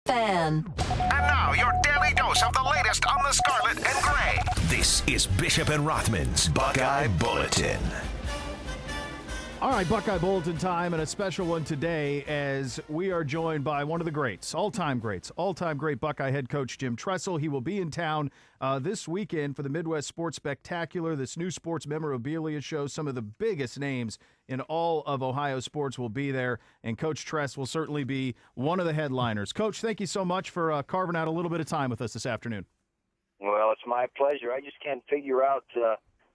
Fan. And now, your daily dose of the latest on the Scarlet and Gray. This is Bishop and Rothman's Buckeye Bulletin. All right, Buckeye Bulletin time, and a special one today as we are joined by one of the greats, all-time great Buckeye head coach Jim Tressel. He will be in town this weekend for the Midwest Sports Spectacular, this new sports memorabilia show. Some of the biggest names in all of Ohio sports will be there, and Coach Tress will certainly be one of the headliners. Coach, thank you so much for carving out a little bit of time with us this afternoon. Well, it's my pleasure. I just can't figure out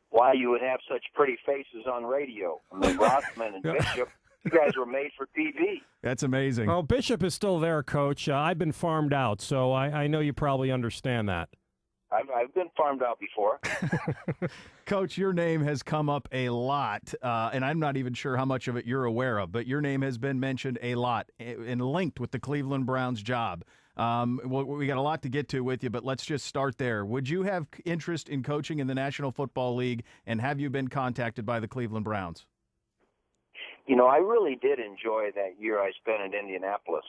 why you would have such pretty faces on radio. I mean, Rothman and Bishop, you guys were made for TV. That's amazing. Well, Bishop is still there, Coach. I've been farmed out, so I know you probably understand that. I've been farmed out before. Coach, your name has come up a lot, and I'm not even sure how much of it you're aware of, but your name has been mentioned a lot and linked with the Cleveland Browns job. We got a lot to get to with you, but let's just start there. Would you have interest in coaching in the National Football League, and have you been contacted by the Cleveland Browns? You know, I really did enjoy that year I spent in Indianapolis.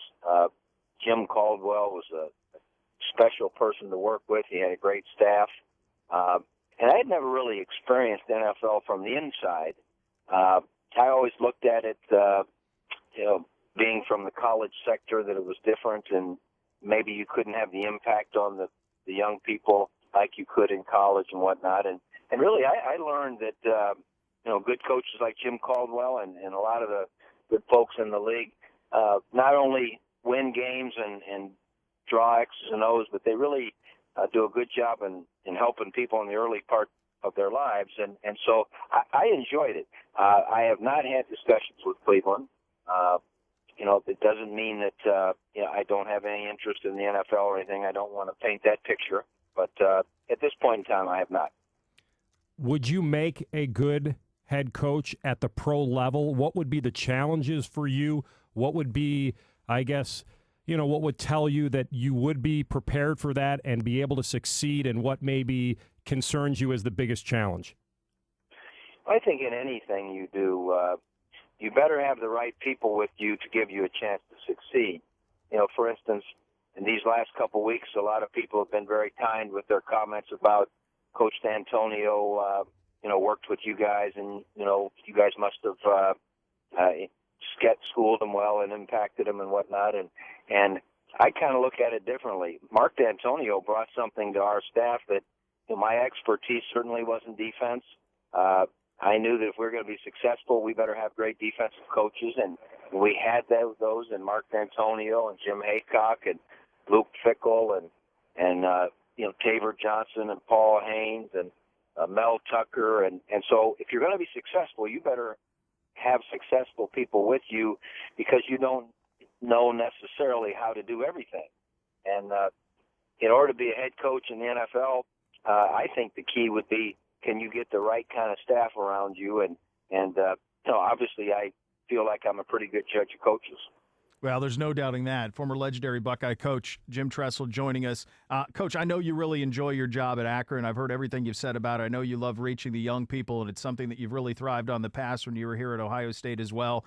Jim Caldwell was a special person to work with. He had a great staff. And I had never really experienced NFL from the inside. I always looked at it, being from the college sector, that it was different, and maybe you couldn't have the impact on the young people like you could in college and whatnot. And really, I learned that, good coaches like Jim Caldwell and a lot of the good folks in the league not only win games and draw X's and O's, but they really do a good job in helping people in the early part of their lives. And so I enjoyed it. I have not had discussions with Cleveland. It doesn't mean that I don't have any interest in the NFL or anything. I don't want to paint that picture. But at this point in time, I have not. Would you make a good head coach at the pro level? What would be the challenges for you? What would be, I guess, what would tell you that you would be prepared for that and be able to succeed, and what maybe concerns you as the biggest challenge? I think in anything you do, you better have the right people with you to give you a chance to succeed. For instance, in these last couple of weeks, a lot of people have been very kind with their comments about Coach D'Antonio, worked with you guys, and, you guys must have schooled him well and impacted him and whatnot. And I kind of look at it differently. Mark D'Antonio brought something to our staff that my expertise certainly wasn't defense. I knew that if we were going to be successful, we better have great defensive coaches, and we had those in Mark D'Antonio and Jim Haycock and Luke Fickell and Taver Johnson and Paul Haynes and Mel Tucker. And so if you're going to be successful, you better have successful people with you, because you don't know necessarily how to do everything. And in order to be a head coach in the NFL, I think the key would be, can you get the right kind of staff around you? And obviously I feel like I'm a pretty good judge of coaches. Well, there's no doubting that. Former legendary Buckeye coach Jim Tressel joining us. Coach, I know you really enjoy your job at Akron. I've heard everything you've said about it. I know you love reaching the young people, and it's something that you've really thrived on in the past when you were here at Ohio State as well.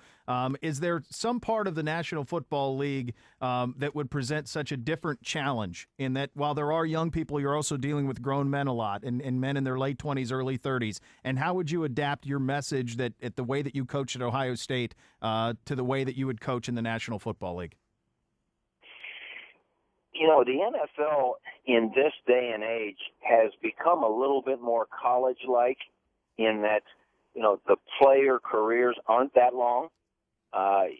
Is there some part of the National Football League that would present such a different challenge, in that while there are young people, you're also dealing with grown men a lot, and men in their late 20s, early 30s? And how would you adapt your message at the way that you coach at Ohio State to the way that you would coach in the National Football League? The NFL in this day and age has become a little bit more college-like, in that, the player careers aren't that long.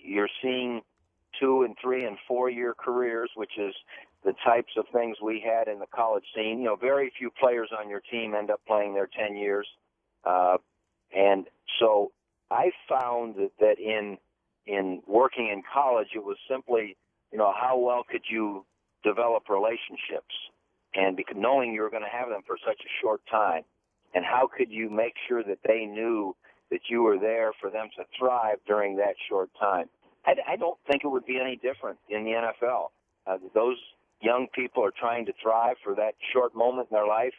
You're seeing 2 and 3 and 4 year careers, which is the types of things we had in the college scene. Very few players on your team end up playing their 10 years. And so I found that in working in college, it was simply, how well could you develop relationships, and knowing you were going to have them for such a short time, and how could you make sure that they knew that you were there for them to thrive during that short time. I don't think it would be any different in the NFL. Those young people are trying to thrive for that short moment in their life,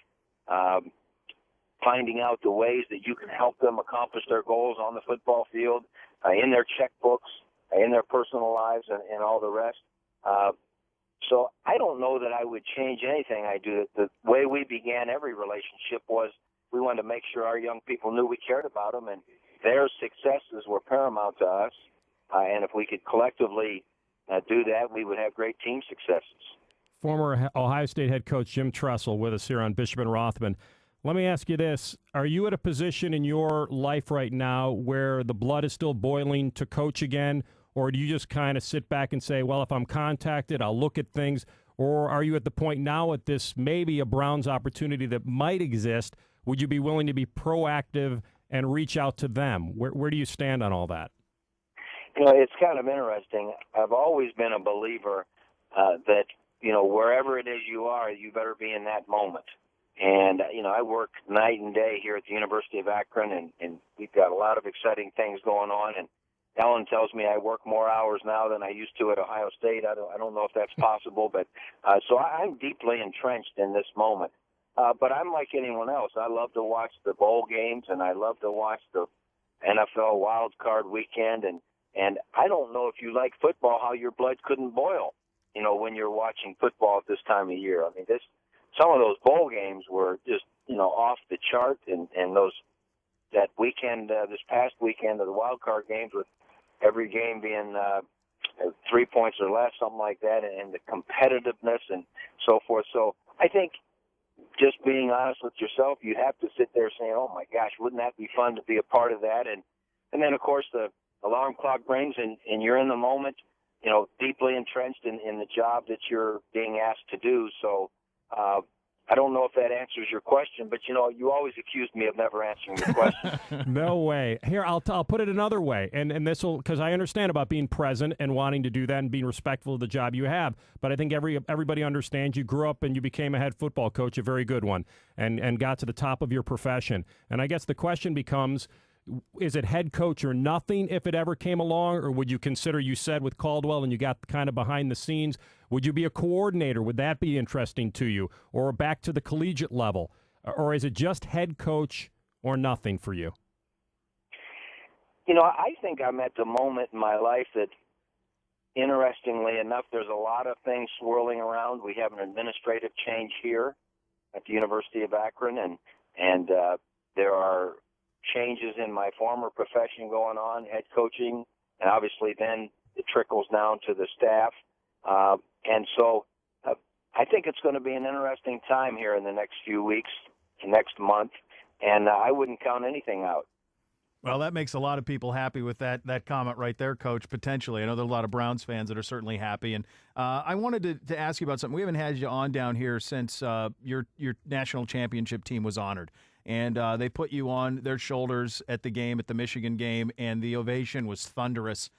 finding out the ways that you can help them accomplish their goals on the football field, in their checkbooks, in their personal lives, and all the rest. So I don't know that I would change anything I do. The way we began every relationship was we wanted to make sure our young people knew we cared about them, and their successes were paramount to us. And if we could collectively do that, we would have great team successes. Former Ohio State head coach Jim Tressel with us here on Bishop and Rothman. Let me ask you this. Are you at a position in your life right now where the blood is still boiling to coach again, or do you just kind of sit back and say, well, if I'm contacted, I'll look at things, or are you at the point now at this maybe a Browns opportunity that might exist? Would you be willing to be proactive and reach out to them? Where do you stand on all that? It's kind of interesting. I've always been a believer that, wherever it is you are, you better be in that moment. And, I work night and day here at the University of Akron, and we've got a lot of exciting things going on. And Ellen tells me I work more hours now than I used to at Ohio State. I don't know if that's possible, but so I'm deeply entrenched in this moment. But I'm like anyone else. I love to watch the bowl games, and I love to watch the NFL wild card weekend. And I don't know if you like football, how your blood couldn't boil, when you're watching football at this time of year. I mean, some of those bowl games were just, off the chart, and that weekend, this past weekend of the wild card games, with every game being 3 points or less, something like that, and the competitiveness and so forth. So I think just being honest with yourself, you have to sit there saying, oh my gosh, wouldn't that be fun to be a part of that? And then of course the alarm clock rings and you're in the moment, deeply entrenched in the job that you're being asked to do. So I don't know if that answers your question, but you always accused me of never answering your question. No way. Here, I'll put it another way, and this will, because I understand about being present and wanting to do that and being respectful of the job you have. But I think everybody understands you grew up and you became a head football coach, a very good one, and got to the top of your profession. And I guess the question becomes, is it head coach or nothing if it ever came along, or would you consider, you said with Caldwell and you got kind of behind the scenes, would you be a coordinator? Would that be interesting to you, or back to the collegiate level? Or is it just head coach or nothing for you? I think I'm at the moment in my life that, interestingly enough, there's a lot of things swirling around. We have an administrative change here at the University of Akron, and there are changes in my former profession going on, head coaching, and obviously then it trickles down to the staff. And so I think it's going to be an interesting time here in the next few weeks, next month, and I wouldn't count anything out. Well, that makes a lot of people happy with that comment right there, Coach, potentially. I know there are a lot of Browns fans that are certainly happy. And I wanted to ask you about something. We haven't had you on down here since your national championship team was honored. And they put you on their shoulders at the game, at the Michigan game, and the ovation was thunderous.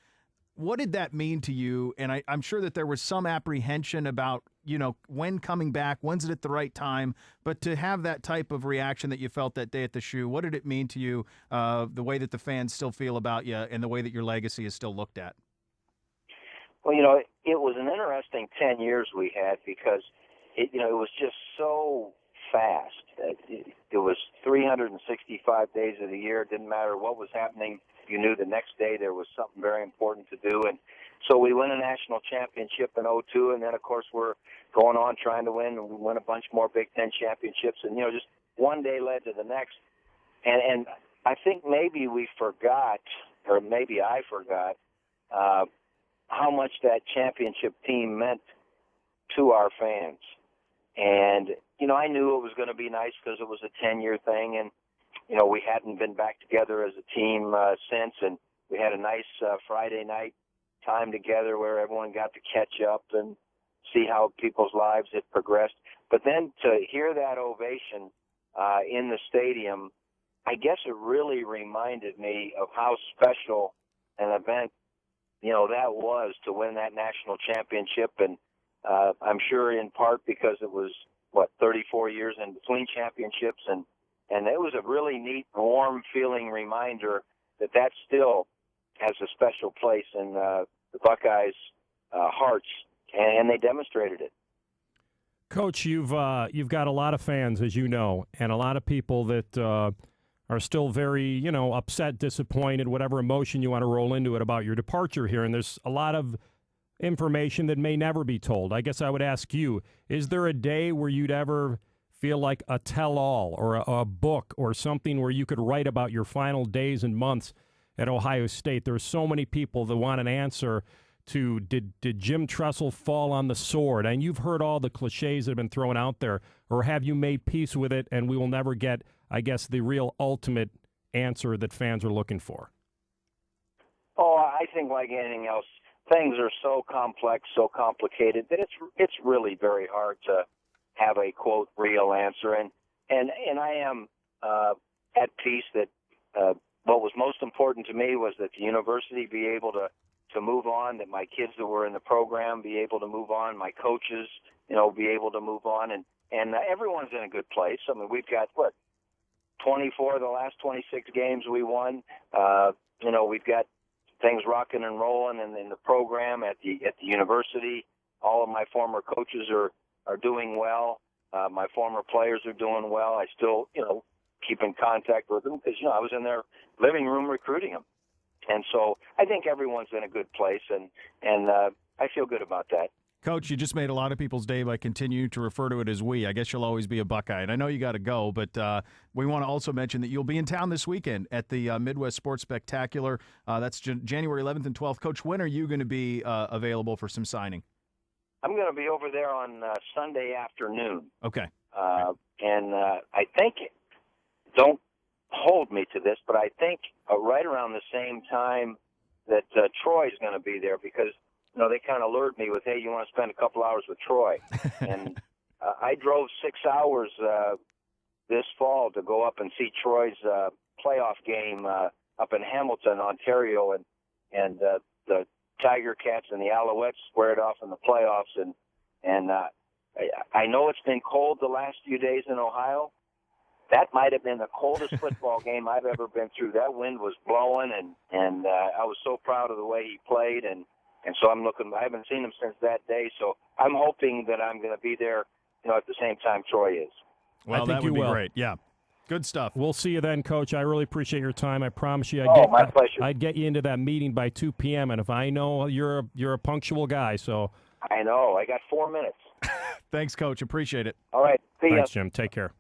What did that mean to you? And I'm sure that there was some apprehension about, when coming back, when's it at the right time? But to have that type of reaction that you felt that day at the Shoe, what did it mean to you, the way that the fans still feel about you and the way that your legacy is still looked at? Well, it was an interesting 10 years we had because, it was just so fast. It was 365 days of the year. It didn't matter what was happening. You knew the next day there was something very important to do. And so we win a national championship in 2002, and then, of course, we're going on trying to win, and we win a bunch more Big Ten championships. And, just one day led to the next. And I think maybe we forgot, or maybe I forgot, how much that championship team meant to our fans. And, I knew it was going to be nice because it was a 10-year thing, and, we hadn't been back together as a team since, and we had a nice Friday night time together where everyone got to catch up and see how people's lives had progressed. But then to hear that ovation in the stadium, I guess it really reminded me of how special an event, that was to win that national championship. And I'm sure in part because it was, 34 years in between championships, and it was a really neat, warm-feeling reminder that still has a special place in the Buckeyes' hearts, and they demonstrated it. Coach, you've got a lot of fans, as you know, and a lot of people that are still very, upset, disappointed, whatever emotion you want to roll into it about your departure here. And there's a lot of information that may never be told. I guess I would ask you, is there a day where you'd ever feel like a tell-all or a book or something where you could write about your final days and months at Ohio State? There's so many people that want an answer to, did Jim Tressel fall on the sword? And you've heard all the cliches that have been thrown out there. Or have you made peace with it and we will never get, I guess, the real ultimate answer that fans are looking for? Oh, I think like anything else, things are so complex, so complicated that it's really very hard to have a quote real answer. And I am at peace that what was most important to me was that the university be able to move on, that my kids that were in the program be able to move on, my coaches, be able to move on, and everyone's in a good place. I mean, we've got 24 of the last 26 games we won. We've got things rocking and rolling in the program at the university. All of my former coaches are doing well. My former players are doing well. I still, keep in contact with them because, I was in their living room recruiting them. And so I think everyone's in a good place, and I feel good about that. Coach, you just made a lot of people's day by continuing to refer to it as we. I guess you'll always be a Buckeye. And I know you got to go, but we want to also mention that you'll be in town this weekend at the Midwest Sports Spectacular. That's January 11th and 12th. Coach, when are you going to be available for some signing? I'm going to be over there on Sunday afternoon. Okay. And I think, don't hold me to this, but I think right around the same time that Troy's going to be there, because they kind of lured me with, hey, you want to spend a couple hours with Troy. And I drove 6 hours this fall to go up and see Troy's playoff game up in Hamilton, Ontario, and the Tiger Cats and the Alouettes squared off in the playoffs. And I know it's been cold the last few days in Ohio. That might have been the coldest football game I've ever been through. That wind was blowing, and I was so proud of the way he played, and so I haven't seen him since that day, so I'm hoping that I'm going to be there, at the same time Troy is. Well, that would be great. Yeah. Good stuff. We'll see you then, Coach. I really appreciate your time. I promise you my pleasure. I'd get you into that meeting by 2 p.m., and if I know you're a punctual guy, so. I know. I got 4 minutes. Thanks, Coach. Appreciate it. All right. See ya. Thanks, Jim. Take care.